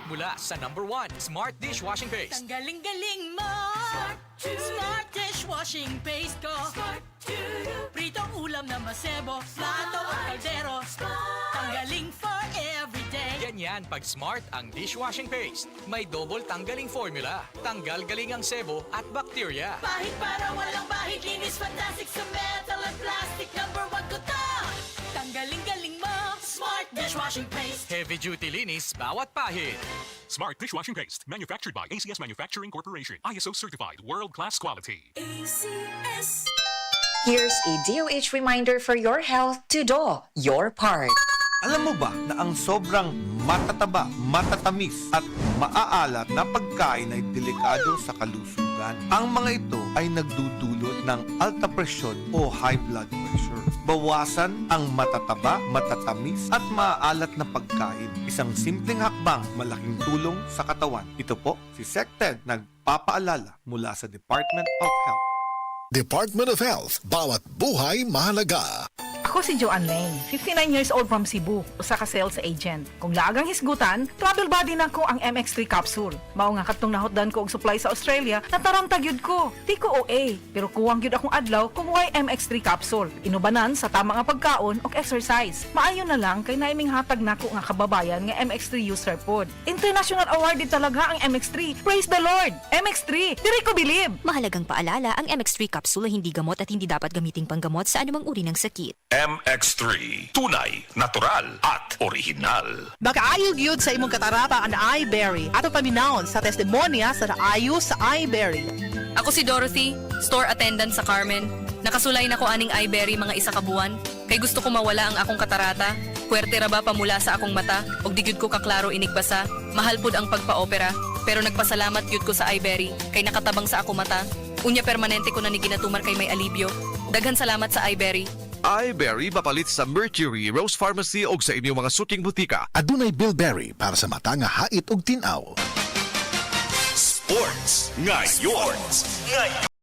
mula sa #1 Smart Dishwashing Paste. Ang galing-galing mo! Smart dishwashing paste ko. Pritong ulam na masebo, plato at kaldero. Tanggaling for everyday. Ganyan pag Smart ang dishwashing paste. May double tanggaling formula. Tanggal galing ang sebo at bakterya. Pahit para walang bahid, linis fantastic sa metal at plastic. #1 ko to! Tanggaling-galing mo! Smart dishwashing paste. Heavy duty linis bawat pahid. Smart Dishwashing Paste, manufactured by ACS Manufacturing Corporation. ISO certified, world-class quality. ACS. Here's a DOH reminder for your health to do your part. Alam mo ba na ang sobrang matataba, matatamis at maaalat na pagkain ay delikado sa kalusugan? Ang mga ito ay nagdudulot ng alta presyon o high blood pressure. Bawasan ang matataba, matatamis at maaalat na pagkain. Isang simpleng hakbang, malaking tulong sa katawan. Ito po si SecTed nagpapaalala mula sa Department of Health. Department of Health, bawat buhay mahalaga. Ako si Joanne Lane, 59 years old from Cebu, usa ka sales agent. Kung lagang hisgutan, travel buddy na ko ang MX3 capsule. Mao nga katong nahotdan ko og supply sa Australia, natarantag yun ko. Di ko OA, pero kuwang yun akong adlaw kung why MX3 capsule. Inubanan sa tama nga pagkaon og exercise. Maayo na lang kay naiming hatag nako nga kababayan nga MX3 user pod. International awarded talaga ang MX3. Praise the Lord! MX3, diri ko believe. Mahalagang paalala, ang MX3 capsule ay hindi gamot at hindi dapat gamiting panggamot sa anumang uri ng sakit. MX3, tunay, natural at original. Makaayog yun sa imong katarata ang iBerry at paminahon sa testimonya sa naayo sa iBerry. Ako si Dorothy, store attendant sa Carmen. Nakasulay na ko aning iBerry mga isa ka buwan. Kay gusto ko mawala ang akong katarata. Puwerte ra ba pamula sa akong mata? Og di gyud ko kaklaro inigbasa. Mahal pud ang pagpa-opera. Pero nagpasalamat gyud ko sa iBerry kay nakatabang sa akong mata. Unya permanente ko na ni ginatuman kay may alibyo. Daghan salamat sa iBerry. iBerry mapalit sa Mercury, Rose Pharmacy o sa inyong mga suking butika. Adunay Bilberry para sa mata nga hait og tinaw. Sports ngayon.